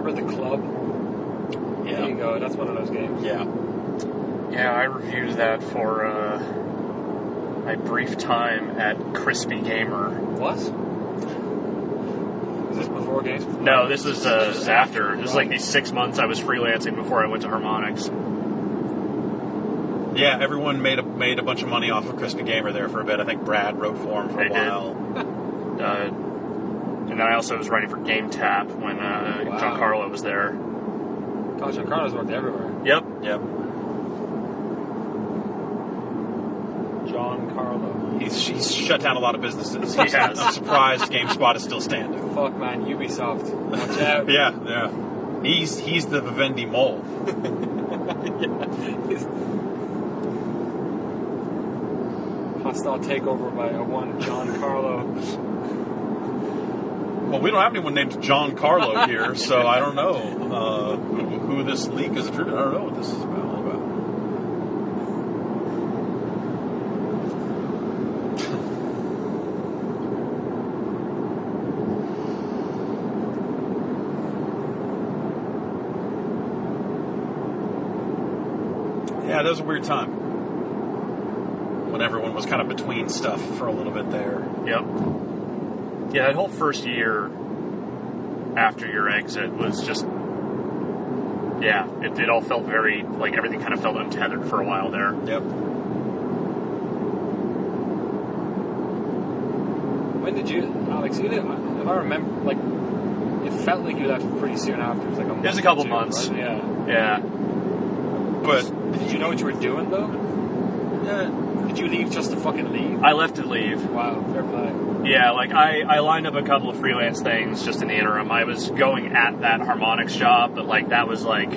remember the club? Yeah. There you go. That's one of those games. Yeah. Yeah, I reviewed that for my brief time at Crispy Gamer. What? Is this before Gamespot? No, this is after. This is like these 6 months I was freelancing before I went to Harmonix. Yeah, everyone made a bunch of money off of Crispy Gamer there for a bit. I think Brad wrote for him for a while. And then I also was writing for GameTap when Giancarlo was there. Oh, Giancarlo's worked everywhere. Yep. John Carlo. He's shut down a lot of businesses. He has. I'm surprised GameSpot is still standing. Fuck, man, Ubisoft. Watch out. Yeah. He's the Vivendi mole. Hostile takeover by one John Carlo. Well, we don't have anyone named John Carlo here, so I don't know who this leak is. I don't know what this is about. Yeah, that was a weird time when everyone was kind of between stuff for a little bit there. Yep. Yeah, that whole first year after your exit was just... Yeah, it all felt very... Like, everything kind of felt untethered for a while there. Yep. When did you... Alex, you did... If I remember, like... It felt like you left pretty soon after. It was like a month. It was a couple or two, months. Right? Yeah. But... Did you know what you were doing, though? Did you leave just to fucking leave? I left to leave. Wow, fair play. Yeah, like, I lined up a couple of freelance things just in the interim. I was going at that Harmonix job, but, like, that was, like,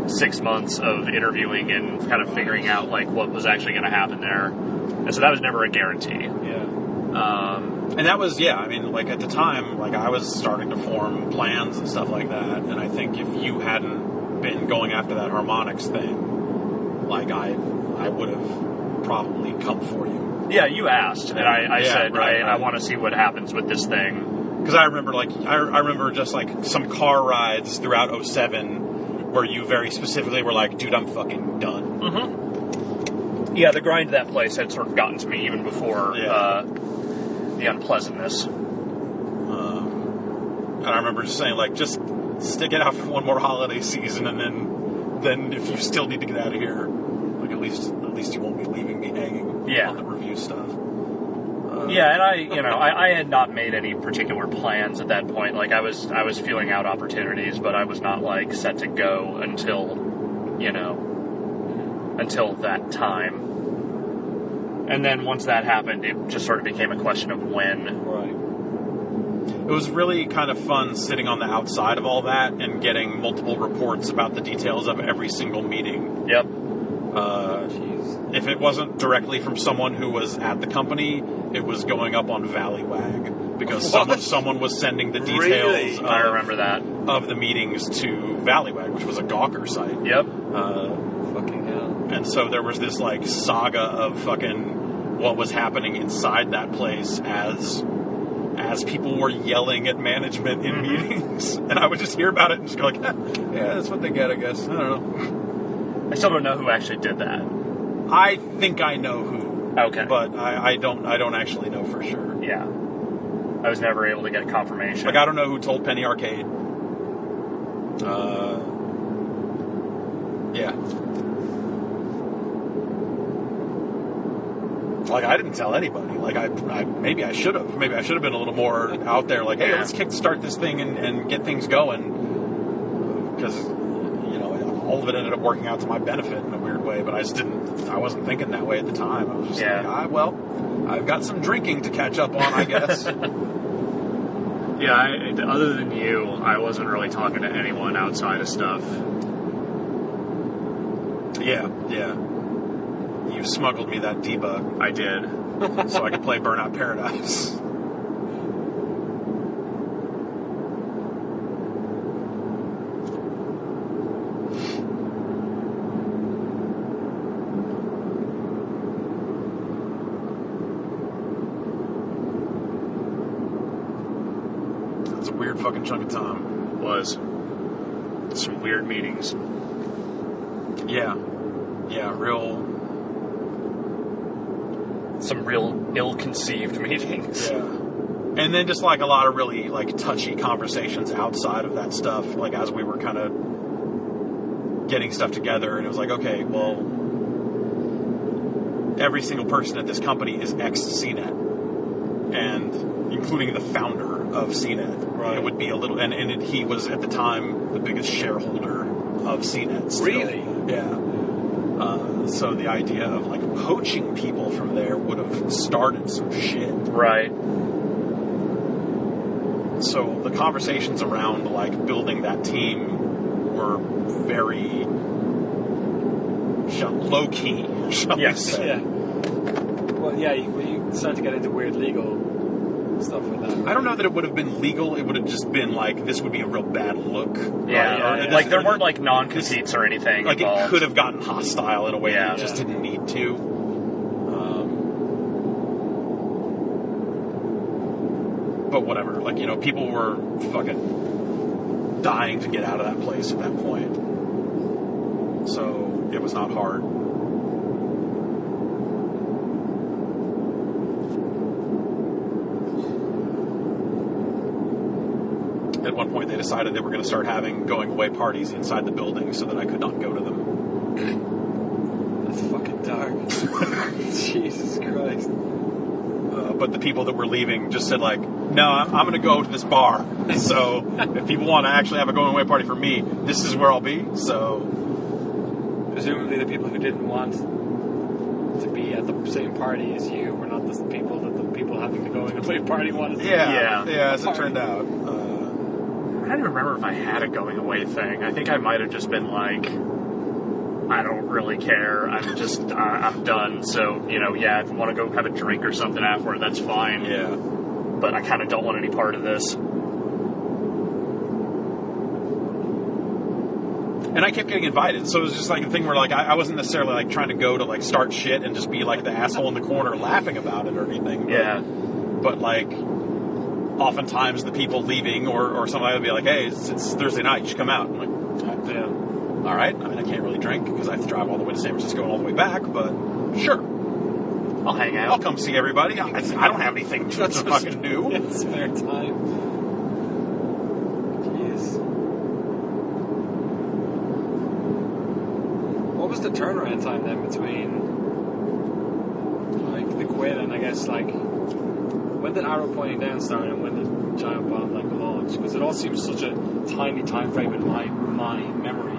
6 months of interviewing and kind of figuring out, like, what was actually going to happen there. And so that was never a guarantee. Yeah. And that was, I mean, like, at the time, like, I was starting to form plans and stuff like that, and I think if you hadn't been going after that Harmonix thing, like, I would have probably come for you. Yeah, you asked, and I said, right. I want to see what happens with this thing. Because I remember, like, I remember just, like, some car rides throughout 07 where you very specifically were like, dude, I'm fucking done. Mm-hmm. Yeah, the grind of that place had sort of gotten to me even before the unpleasantness. And I remember just saying, like, just stick it out for one more holiday season, and then if you still need to get out of here, like, at least you won't be leaving me hanging on the review stuff. Yeah, and I had not made any particular plans at that point. Like, I was feeling out opportunities, but I was not, like, set to go until that time. And then once that happened, it just sort of became a question of when. Right. It was really kind of fun sitting on the outside of all that and getting multiple reports about the details of every single meeting. Yep. If it wasn't directly from someone who was at the company, it was going up on Valleywag because someone was sending the details I remember that. Of the meetings to Valleywag, which was a Gawker site. Yep. Fucking hell. And so there was this, like, saga of fucking what was happening inside that place as people were yelling at management in meetings. And I would just hear about it and just go like, yeah, that's what they get, I guess. I don't know. I still don't know who actually did that. I think I know who. Okay. But I don't actually know for sure. Yeah. I was never able to get confirmation. Like, I don't know who told Penny Arcade. Yeah. Like, I didn't tell anybody. Like, maybe I should have. Maybe I should have been a little more out there. Like, hey, let's kickstart this thing and get things going. Because, all of it ended up working out to my benefit in a weird way. But I wasn't thinking that way at the time. I was just like, I've got some drinking to catch up on, I guess. Yeah, other than you, I wasn't really talking to anyone outside of stuff. Yeah. You smuggled me that debug. I did. So I could play Burnout Paradise. That's a weird fucking chunk of time. Was. some weird meetings. Yeah, Some real ill-conceived meetings. Yeah. And then just like a lot of really like touchy conversations outside of that stuff, like as we were kind of getting stuff together, and it was like, okay, well, every single person at this company is ex-CNET, and including the founder of CNET. Right. It would be a little, and he was at the time the biggest shareholder of CNET. Still. Really? Yeah. So the idea of like poaching people from there would have started some shit. Right. So the conversations around like building that team were very low key. Yes. Yeah. Well, yeah, you start to get into weird legal stuff with that. I don't know that it would have been legal. It would have just been like, this would be a real bad look. Yeah. Like there weren't like non-competes or anything. Like involved. it could have gotten hostile in a way that it just Yeah. didn't need to. But whatever. Like, you know, people were fucking dying to get out of that place at that point. So it was not hard. At one point, they decided they were going to start having going-away parties inside the building so that I could not go to them. That's fucking dark. Jesus Christ. But the people that were leaving just said, like, no, I'm going to go to this bar. So if people want to actually have a going-away party for me, this is where I'll be. So Presumably the people who didn't want to be at the same party as you were not the people that the people having the going-away party wanted to yeah, as it turned out. I don't even remember if I had a going away thing. I think I might have just been like, I don't really care. I'm just, I'm done. So, you know, yeah, if you want to go have a drink or something afterward, that's fine. Yeah. But I kind of don't want any part of this. And I kept getting invited, so it was just like a thing where like I wasn't necessarily like trying to go to like start shit and just be like the asshole in the corner laughing about it or anything. Yeah. But like, oftentimes the people leaving or somebody would be like, hey, it's Thursday night, you should come out. I'm like, Yeah. all right. I mean, I can't really drink because I have to drive all the way to San Francisco and all the way back, but sure. I'll hang out. I'll come see everybody. I don't have anything to fucking do. Yeah, spare time. Jeez. What was the turnaround time then between like the quit and I guess like when did arrow pointing down start and when did giant bomb like launch? Because it all seems such a tiny time frame in my memory.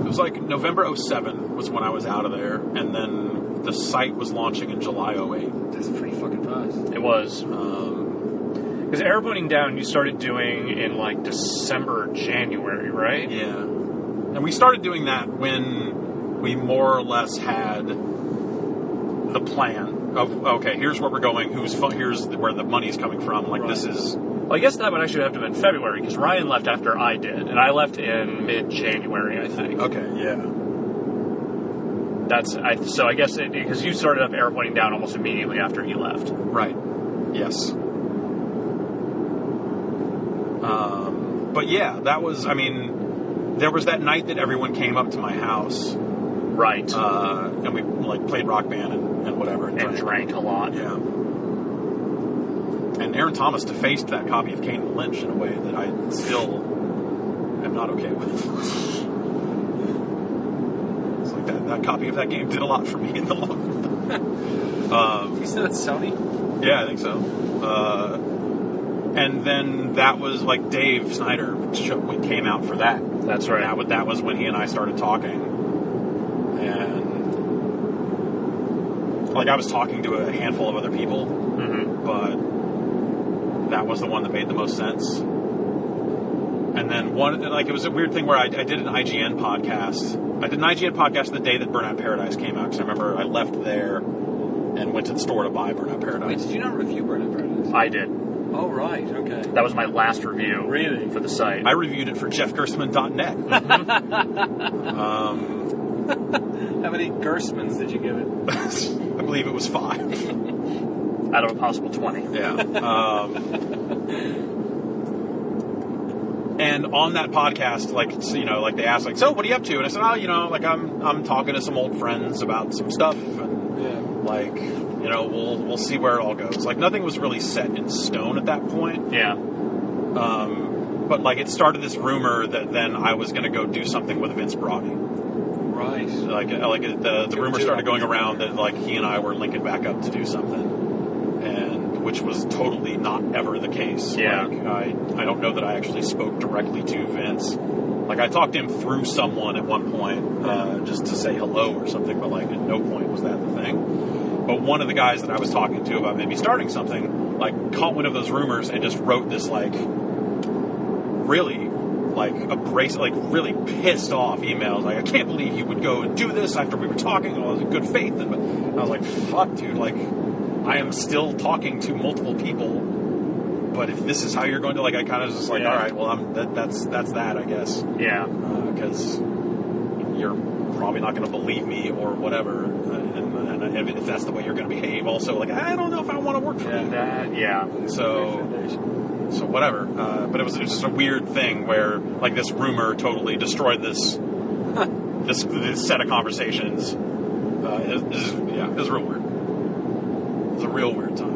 It was like November 07 was when I was out of there, and then the site was launching in July 08. That's pretty fucking fast. It was. Because arrow pointing down you started doing in like December or January, right? Yeah. And we started doing that when we more or less had the plan of, okay, here's where we're going, here's where the money's coming from. Like, Right. this is... Well, I guess that would actually have to have been February, because Ryan left after I did, and I left in mid-January, I think. Okay, yeah. So I guess, because you started up arrow pointing down almost immediately after he left. Right. Yes. But yeah, that was, I mean, there was that night that everyone came up to my house. Right. And we, like, played Rock Band and whatever. And drank a lot. Yeah. And Aaron Thomas defaced that copy of Kane and Lynch in a way that I still am not okay with. It's like that copy of that game did a lot for me in the long run. You said it's Sony? Yeah, I think so. And then that was like Dave Snyder came out for that. That's right. That was when he and I started talking. And like I was talking to a handful of other people, but that was the one that made the most sense. And then it was a weird thing where I did an IGN podcast. I did an IGN podcast the day that Burnout Paradise came out, because I remember I left there and went to the store to buy Burnout Paradise. Wait, did you not review Burnout Paradise? I did. Oh, right, okay. That was my last review. Really? For the site. I reviewed it for jeffgersman.net. How many Gersmans did you give it? I believe it was 5. Out of a possible 20. Yeah. And on that podcast, like, so, you know, like they asked, like, so what are you up to? And I said, oh, you know, like I'm talking to some old friends about some stuff, and like, you know, we'll see where it all goes. Like, nothing was really set in stone at that point. Yeah. But like, it started this rumor that then I was going to go do something with Vince Brody. Right. Like the rumor started going around that like he and I were linking back up to do something, and which was totally not ever the case. Yeah. Like, I don't know that I actually spoke directly to Vince. Like, I talked to him through someone at one point, just to say hello or something, but like at no point was that the thing. But one of the guys that I was talking to about maybe starting something, like, caught one of those rumors and just wrote this like really like abrasive, like really pissed off emails. Like, I can't believe you would go and do this after we were talking. I was in good faith, and I was like, fuck, dude. Like, I am still talking to multiple people, but if this is how you're going to, like, I kind of just like, all right, well, that's that, I guess. Yeah. Because you're probably not going to believe me or whatever, and if that's the way you're going to behave, also, like, I don't know if I want to work for you. So whatever. But it was just a weird thing where, like, this rumor totally destroyed this this set of conversations. It was real weird. It was a real weird time.